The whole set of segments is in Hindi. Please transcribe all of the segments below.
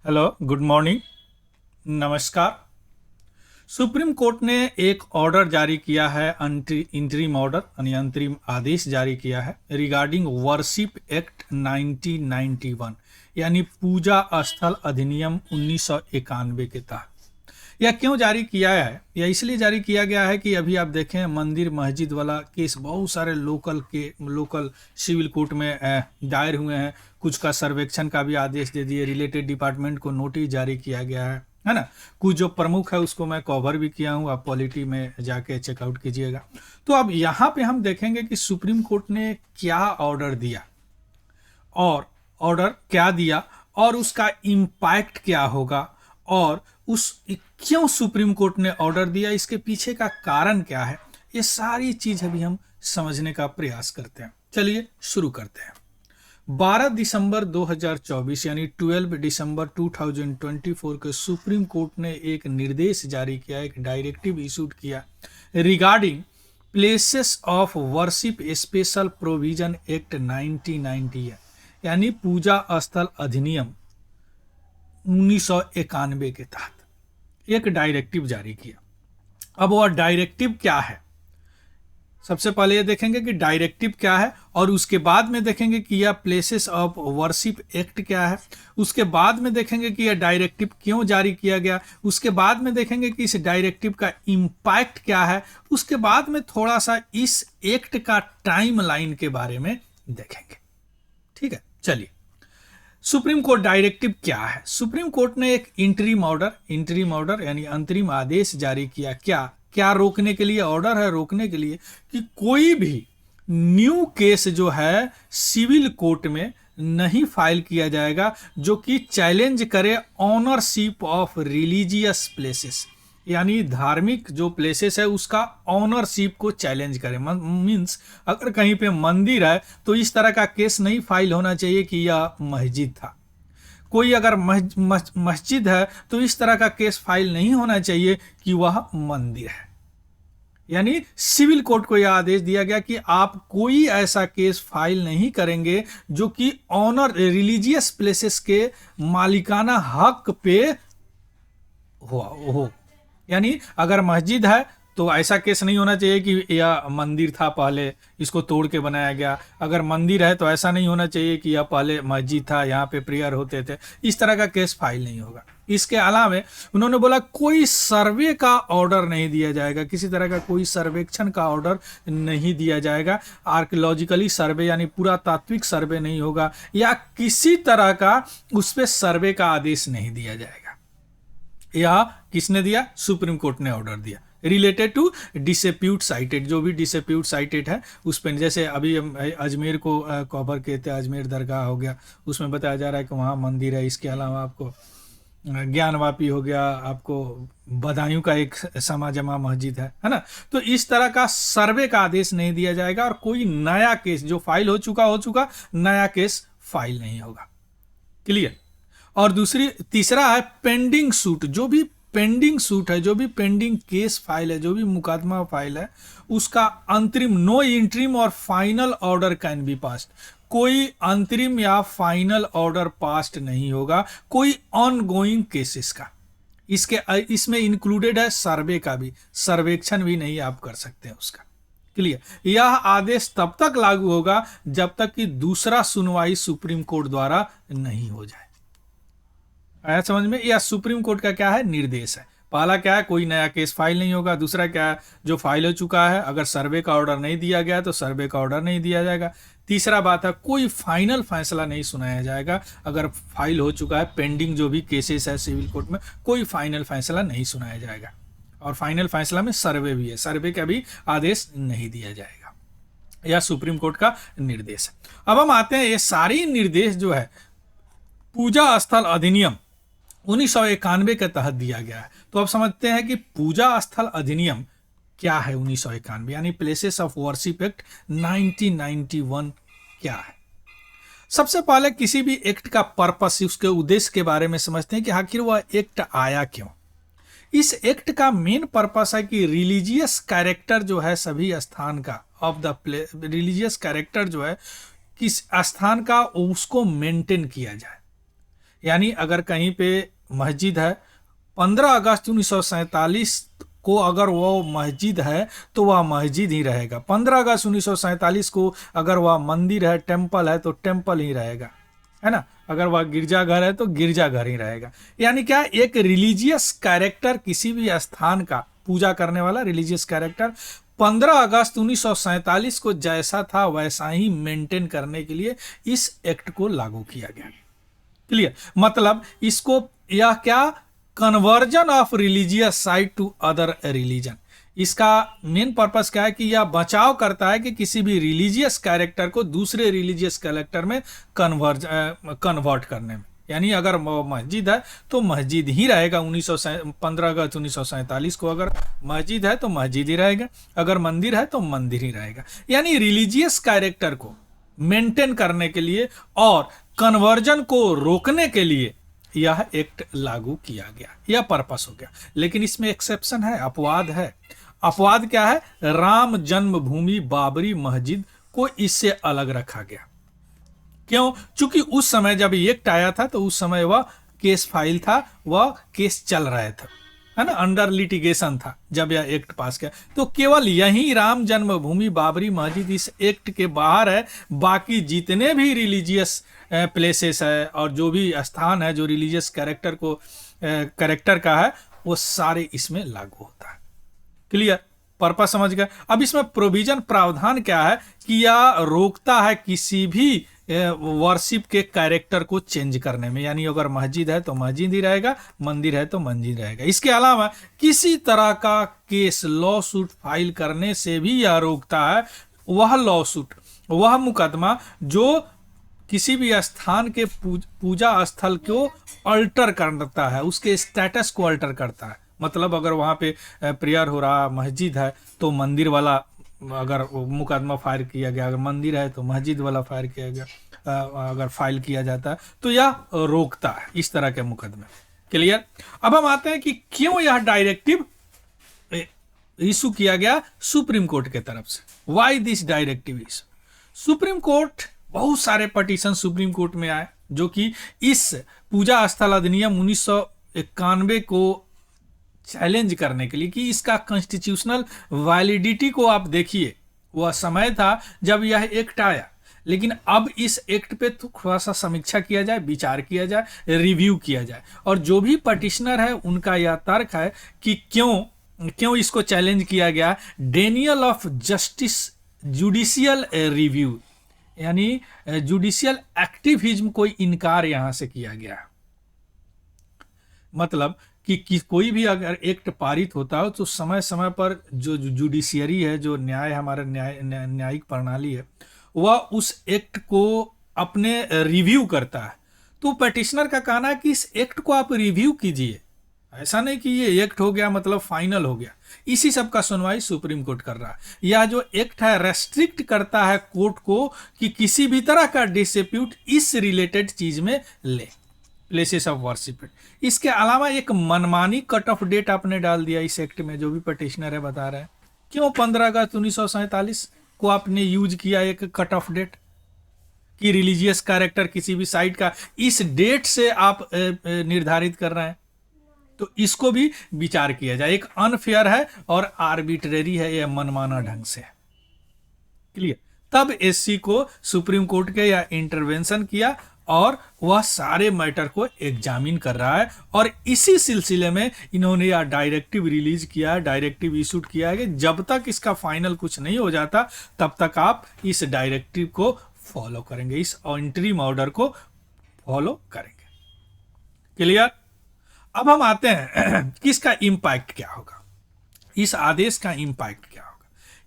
हेलो, गुड मॉर्निंग, नमस्कार। सुप्रीम कोर्ट ने एक ऑर्डर जारी किया है, इंटरिम ऑर्डर यानी अंतरिम आदेश जारी किया है रिगार्डिंग वर्शिप एक्ट 1991 यानी पूजा स्थल अधिनियम 1991 के तहत। यह क्यों जारी किया है? यह इसलिए जारी किया गया है कि अभी आप देखें मंदिर मस्जिद वाला केस बहुत सारे लोकल सिविल कोर्ट में दायर हुए हैं। कुछ का सर्वेक्षण का भी आदेश दे दिए, रिलेटेड डिपार्टमेंट को नोटिस जारी किया गया है ना। कुछ जो प्रमुख है उसको मैं कवर भी किया हूँ, आप पॉलिटी में जाके चेकआउट कीजिएगा। तो अब यहाँ पे हम देखेंगे कि सुप्रीम कोर्ट ने क्या ऑर्डर दिया और उसका इम्पैक्ट क्या होगा, और उस क्यों सुप्रीम कोर्ट ने ऑर्डर दिया, इसके पीछे का कारण क्या है। ये सारी चीज अभी हम समझने का प्रयास करते हैं। चलिए शुरू करते हैं। 12 दिसंबर 2024 यानी 12 दिसंबर 2024 के सुप्रीम कोर्ट ने एक निर्देश जारी किया, एक डायरेक्टिव इशूड किया regarding places of worship special provision act 1990 यानी पूजा स्थल अधिनियम 1991 के तहत एक डायरेक्टिव जारी किया। अब वह डायरेक्टिव क्या है, सबसे पहले ये देखेंगे कि डायरेक्टिव क्या है, और उसके बाद में देखेंगे कि यह प्लेसेस ऑफ वर्शिप एक्ट क्या है। उसके बाद में देखेंगे कि यह डायरेक्टिव क्यों जारी किया गया। उसके बाद में देखेंगे कि इस डायरेक्टिव का इम्पैक्ट क्या है। उसके बाद में थोड़ा सा इस एक्ट का टाइम लाइन के बारे में देखेंगे। ठीक है, चलिए। सुप्रीम कोर्ट डायरेक्टिव क्या है? सुप्रीम कोर्ट ने एक इंटरिम ऑर्डर यानी अंतरिम आदेश जारी किया। क्या रोकने के लिए ऑर्डर है? रोकने के लिए कि कोई भी न्यू केस जो है सिविल कोर्ट में नहीं फाइल किया जाएगा जो कि चैलेंज करे ऑनरशिप ऑफ रिलीजियस प्लेसेस, यानी धार्मिक जो प्लेसेस है उसका ऑनरशिप को चैलेंज करे। मीन्स अगर कहीं पे मंदिर है तो इस तरह का केस नहीं फाइल होना चाहिए कि यह मस्जिद था। कोई अगर मस्जिद है तो इस तरह का केस फाइल नहीं होना चाहिए कि वह मंदिर है। यानी सिविल कोर्ट को यह आदेश दिया गया कि आप कोई ऐसा केस फाइल नहीं करेंगे जो कि ऑनर रिलीजियस प्लेसेस के मालिकाना हक पे हो। यानी अगर मस्जिद है तो ऐसा केस नहीं होना चाहिए कि यह मंदिर था, पहले इसको तोड़ के बनाया गया। अगर मंदिर है तो ऐसा नहीं होना चाहिए कि यह पहले मस्जिद था, यहाँ पे प्रेयर होते थे। इस तरह का केस फाइल नहीं होगा। इसके अलावा उन्होंने बोला कोई सर्वे का ऑर्डर नहीं दिया जाएगा, किसी तरह का कोई सर्वेक्षण का ऑर्डर नहीं दिया जाएगा। आर्कियोलॉजिकली सर्वे यानी पुरातात्विक सर्वे नहीं होगा, या किसी तरह का उस पर सर्वे का आदेश नहीं दिया जाएगा। यह किसने दिया? सुप्रीम कोर्ट ने ऑर्डर दिया रिलेटेड टू डिस्प्यूट साइटेड। जो भी डिस्प्यूट साइटेड है उस पर, जैसे अभी अजमेर को कवर किए थे, अजमेर दरगाह हो गया, उसमें बताया जा रहा है कि वहाँ मंदिर है। इसके अलावा आपको ज्ञानवापी हो गया, आपको बदायूं का एक समा जमा मस्जिद है ना। तो इस तरह का सर्वे का आदेश नहीं दिया जाएगा, और कोई नया केस जो फाइल हो चुका नया केस फाइल नहीं होगा। क्लियर? और तीसरा है पेंडिंग सूट। जो भी पेंडिंग सूट है, जो भी पेंडिंग केस फाइल है, जो भी मुकदमा फाइल है, उसका अंतरिम नो इंटरिम और final order can be passed. कोई अंतरिम या फाइनल ऑर्डर पास्ड नहीं होगा कोई ऑनगोइंग केसेस का। इसमें इंक्लूडेड है सर्वे का भी, सर्वेक्षण भी नहीं आप कर सकते हैं उसका। क्लियर? यह आदेश तब तक लागू होगा जब तक कि दूसरा सुनवाई सुप्रीम कोर्ट द्वारा नहीं हो जाए। आया समझ में? यह सुप्रीम कोर्ट का क्या है? निर्देश है। पहला क्या है? कोई नया केस फाइल नहीं होगा। दूसरा क्या है? जो फाइल हो चुका है अगर सर्वे का ऑर्डर नहीं दिया गया तो सर्वे का ऑर्डर नहीं दिया जाएगा। तीसरा बात है कोई फाइनल फैसला नहीं सुनाया जाएगा। अगर फाइल हो चुका है, पेंडिंग जो भी केसेस है सिविल कोर्ट में, कोई फाइनल फैसला नहीं सुनाया जाएगा। और फाइनल फैसला में सर्वे भी है, सर्वे का भी आदेश नहीं दिया जाएगा। यह सुप्रीम कोर्ट का निर्देश है। अब हम आते हैं, ये सारी निर्देश जो है पूजा स्थल अधिनियम 1991 के तहत दिया गया है। तो अब समझते हैं कि पूजा स्थल अधिनियम क्या है 1991 यानी प्लेसेस ऑफ वर्शिप एक्ट 1991 क्या है। सबसे पहले किसी भी एक्ट का पर्पस, उसके उद्देश्य के बारे में समझते हैं कि आखिर वह एक्ट आया क्यों। इस एक्ट का मेन पर्पस है कि रिलीजियस कैरेक्टर जो है सभी स्थान का, ऑफ द रिलीजियस कैरेक्टर जो है किस स्थान का, उसको मेंटेन किया जाए। यानी अगर कहीं पे मस्जिद है, 15 अगस्त 1947 को अगर वो मस्जिद है तो वह मस्जिद ही रहेगा। 15 अगस्त 1947 को अगर वह मंदिर है, टेम्पल है, तो टेम्पल ही रहेगा, है ना। अगर वह गिरजाघर है तो गिरजाघर ही रहेगा। यानी क्या, एक रिलीजियस कैरेक्टर, किसी भी स्थान का पूजा करने वाला रिलीजियस कैरेक्टर 15 अगस्त 1947 को जैसा था वैसा ही मेंटेन करने के लिए इस एक्ट को लागू किया गया। क्लियर, मतलब इसको, यह क्या, conversion of religious site to other religion, इसका मेन पर्पस क्या है कि यह बचाव करता है कि किसी भी रिलीजियस कैरेक्टर को दूसरे रिलीजियस कैरेक्टर में कन्वर्ट करने में। यानी अगर मस्जिद है तो मस्जिद ही रहेगा। 15 अगस्त 1947 को अगर मस्जिद है तो मस्जिद ही रहेगा, अगर मंदिर है तो मंदिर ही रहेगा। यानी रिलीजियस कैरेक्टर को मेंटेन करने के लिए और कन्वर्जन को रोकने के लिए यह एक्ट लागू किया गया, यह पर्पस हो गया। लेकिन इसमें एक्सेप्शन है, अपवाद है। अपवाद क्या है, राम जन्मभूमि बाबरी मस्जिद को इससे अलग रखा गया। क्यों? चूंकि उस समय जब एक्ट आया था तो उस समय वह केस फाइल था, वह केस चल रहा था, है ना, अंडर लिटिगेशन था जब यह एक्ट पास किया। तो केवल यही राम जन्मभूमि बाबरी मस्जिद इस एक्ट के बाहर है। बाकी जितने भी रिलीजियस प्लेसेस है और जो भी स्थान है जो रिलीजियस कैरेक्टर का है, वो सारे इसमें लागू होता है। क्लियर, पर्पस समझ गए। अब इसमें प्रोविजन, प्रावधान क्या है कि यह रोकता है किसी भी वर्शिप के कैरेक्टर को चेंज करने में। यानी अगर मस्जिद है तो मस्जिद ही रहेगा, मंदिर है तो मंदिर रहेगा। इसके अलावा किसी तरह का केस, लॉ सूट फाइल करने से भी यह रोकता है। वह लॉ सूट, वह मुकदमा जो किसी भी स्थान के पूजा स्थल को अल्टर करता है, उसके स्टेटस को अल्टर करता है। मतलब अगर वहाँ पे प्रेयर हो रहा, मस्जिद है तो मंदिर वाला अगर मुकदमा फायर किया गया, अगर मंदिर है तो मस्जिद वाला फायर किया गया, अगर फाइल किया जाता है तो यह रोकता है इस तरह के मुकदमे। क्लियर। अब हम आते हैं कि क्यों यह डायरेक्टिव इशू किया गया सुप्रीम कोर्ट के तरफ से। Why this directive issue? Supreme court, बहुत सारे पटिशन सुप्रीम कोर्ट में आए जो कि इस पूजा स्थल अधिनियम 1991 को चैलेंज करने के लिए, कि इसका कॉन्स्टिट्यूशनल वैलिडिटी को आप देखिए। वह समय था जब यह एक्ट आया, लेकिन अब इस एक्ट पे तो थोड़ा सा समीक्षा किया जाए, विचार किया जाए, रिव्यू किया जाए। और जो भी पटिशनर है उनका यह तर्क है कि क्यों इसको चैलेंज किया गया। Daniel of justice, judicial review, यानी जुडिशियल एक्टिविज्म को इनकार यहां से किया गया। मतलब कि कोई भी अगर एक्ट पारित होता हो तो समय समय पर जो जुडिशियरी है, जो न्याय, हमारा न्यायिक प्रणाली है, वह उस एक्ट को अपने रिव्यू करता है। तो पेटिशनर का कहना है कि इस एक्ट को आप रिव्यू कीजिए, ऐसा नहीं कि ये एक्ट हो गया मतलब फाइनल हो गया। इसी सब का सुनवाई सुप्रीम कोर्ट कर रहा है। यह जो एक्ट है रेस्ट्रिक्ट करता है कोर्ट को कि किसी भी तरह का डिस्प्यूट इस रिलेटेड चीज में ले, प्लेसेस ऑफ वर्शिप। इसके अलावा एक मनमानी कट ऑफ डेट आपने डाल दिया इस एक्ट में, जो भी पटिशनर है बता रहे हैं। क्यों 15 अगस्त 1947 को आपने यूज किया एक कट ऑफ डेट, कि रिलीजियस कैरेक्टर किसी भी साइट का इस डेट से आप निर्धारित कर रहे हैं? तो इसको भी विचार किया जाए। एक अनफेयर है और आर्बिट्रेरी है, यह मनमाना ढंग से है। क्लियर। तब एससी को सुप्रीम कोर्ट के या इंटरवेंशन किया और वह सारे मैटर को एग्जामिन कर रहा है। और इसी सिलसिले में इन्होंने यह डायरेक्टिव रिलीज किया है, डायरेक्टिव इशूड किया है कि जब तक इसका फाइनल कुछ नहीं हो जाता तब तक आप इस डायरेक्टिव को फॉलो करेंगे, इस इंटरिम ऑर्डर को फॉलो करेंगे। क्लियर। अब हम आते हैं कि इसका इम्पैक्ट क्या होगा, इस आदेश का इम्पैक्ट क्या होगा।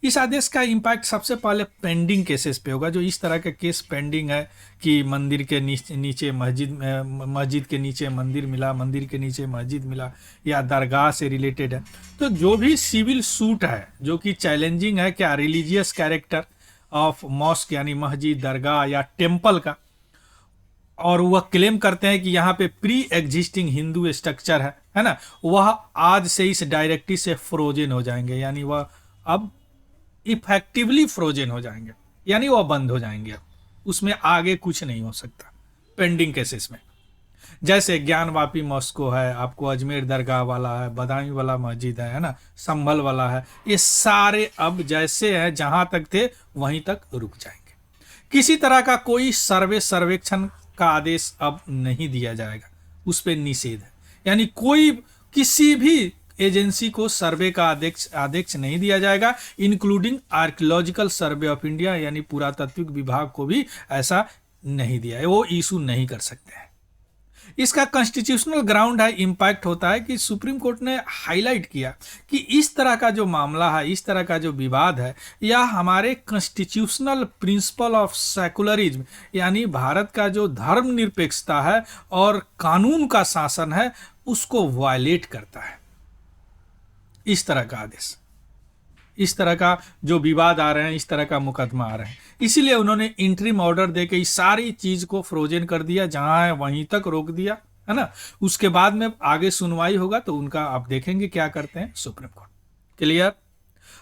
इस आदेश का इम्पैक्ट सबसे पहले पेंडिंग केसेस पे होगा। जो इस तरह के केस पेंडिंग है कि मंदिर के नीचे मस्जिद के नीचे मंदिर मिला, मंदिर के नीचे मस्जिद मिला, या दरगाह से रिलेटेड है, तो जो भी सिविल सूट है जो कि चैलेंजिंग है क्या रिलीजियस कैरेक्टर ऑफ मॉस्क, यानी मस्जिद, दरगाह या टेम्पल का, और वह क्लेम करते हैं कि यहाँ पे प्री एग्जिस्टिंग हिंदू स्ट्रक्चर है ना, वह आज से इस डायरेक्टिव से फ्रोजन हो जाएंगे। यानी वह अब इफेक्टिवली फ्रोजन हो जाएंगे, यानी वह बंद हो जाएंगे, अब उसमें आगे कुछ नहीं हो सकता पेंडिंग केसेस में। जैसे ज्ञानवापी मॉस्को है, आपको अजमेर दरगाह वाला है, बदायूं वाला मस्जिद है ना, संभल वाला है, ये सारे अब जैसे हैं जहां तक थे वहीं तक रुक जाएंगे। किसी तरह का कोई सर्वेक्षण का आदेश अब नहीं दिया जाएगा, उस पर निषेध है। यानी कोई किसी भी एजेंसी को सर्वे का आदेश नहीं दिया जाएगा, including archaeological survey of India, यानी पुरातात्विक विभाग को भी ऐसा नहीं दिया है, वो इशू नहीं कर सकते हैं। इसका कॉन्स्टिट्यूशनल ग्राउंड है, इम्पैक्ट होता है कि सुप्रीम कोर्ट ने हाईलाइट किया कि इस तरह का जो मामला है, इस तरह का जो विवाद है, या हमारे कॉन्स्टिट्यूशनल प्रिंसिपल ऑफ सेकुलरिज्म, यानी भारत का जो धर्मनिरपेक्षता है और कानून का शासन है, उसको वायलेट करता है। इस तरह का आदेश, इस तरह का जो विवाद आ रहे हैं, इस तरह का मुकदमा आ रहे हैं, इसीलिए उन्होंने इंटरिम ऑर्डर देके इस सारी चीज को फ्रोजन कर दिया, जहां है वहीं तक रोक दिया, है ना। उसके बाद में आगे सुनवाई होगा तो उनका आप देखेंगे क्या करते हैं सुप्रीम कोर्ट। क्लियर।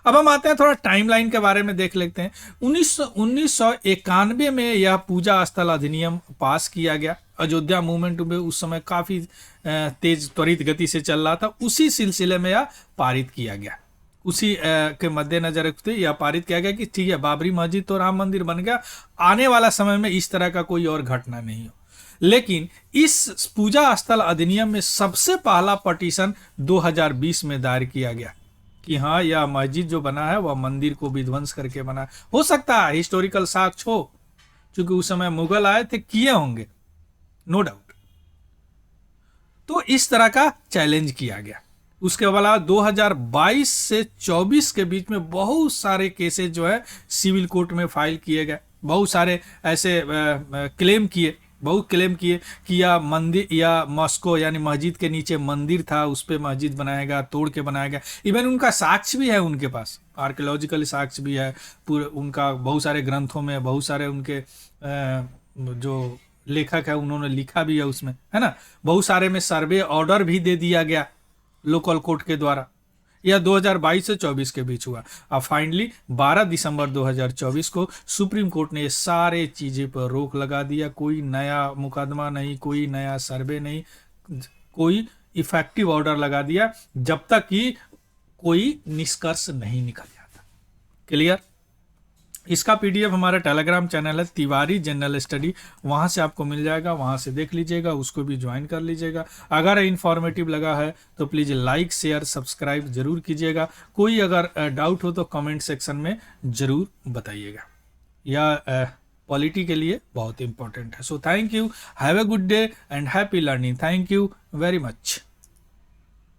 अब हम आते हैं थोड़ा टाइमलाइन के बारे में देख लेते हैं। 1991 में यह पूजा स्थल अधिनियम पास किया गया। अयोध्या मूवमेंट में उस समय काफी तेज त्वरित गति से चल रहा था, उसी सिलसिले में यह पारित किया गया। उसी के मद्देनजर रखते यह पारित किया गया कि ठीक है, बाबरी मस्जिद तो राम मंदिर बन गया, आने वाला समय में इस तरह का कोई और घटना नहीं हो। लेकिन इस पूजा स्थल अधिनियम में सबसे पहला पटिशन 2020 में दायर किया गया कि हाँ, यह मस्जिद जो बना है वह मंदिर को विध्वंस करके बना। हो सकता है हिस्टोरिकल साक्ष्य हो, क्योंकि उस समय मुगल आए थे, किए होंगे, नो डाउट। तो इस तरह का चैलेंज किया गया। उसके अलावा 2022 से 24 के बीच में बहुत सारे केसेस जो है सिविल कोर्ट में फाइल किए गए। बहुत सारे ऐसे क्लेम किए कि या मंदिर या मॉस्को यानी मस्जिद के नीचे मंदिर था, उस पर मस्जिद बनाया गया, तोड़ के बनाया गया। इवन उनका साक्ष्य भी है, उनके पास आर्कियोलॉजिकल साक्ष्य भी है पूरे उनका, बहुत सारे ग्रंथों में, बहुत सारे उनके जो लेखक है उन्होंने लिखा भी है उसमें, है ना। बहुत सारे में सर्वे ऑर्डर भी दे दिया गया लोकल कोर्ट के द्वारा। यह 2022 से 24 के बीच हुआ। अब फाइनली 12 दिसंबर 2024 को सुप्रीम कोर्ट ने ये सारे चीजें पर रोक लगा दिया। कोई नया मुकदमा नहीं, कोई नया सर्वे नहीं, कोई इफेक्टिव ऑर्डर लगा दिया जब तक कि कोई निष्कर्ष नहीं निकल जाता। क्लियर। इसका पीडीएफ हमारा टेलीग्राम चैनल है तिवारी जनरल स्टडी, वहां से आपको मिल जाएगा, वहां से देख लीजिएगा, उसको भी ज्वाइन कर लीजिएगा। अगर इन्फॉर्मेटिव लगा है तो प्लीज़ लाइक शेयर सब्सक्राइब जरूर कीजिएगा। कोई अगर डाउट हो तो कमेंट सेक्शन में ज़रूर बताइएगा। यह पॉलिटी के लिए बहुत इंपॉर्टेंट है। So thank you, have a good day and happy learning. Thank you very much.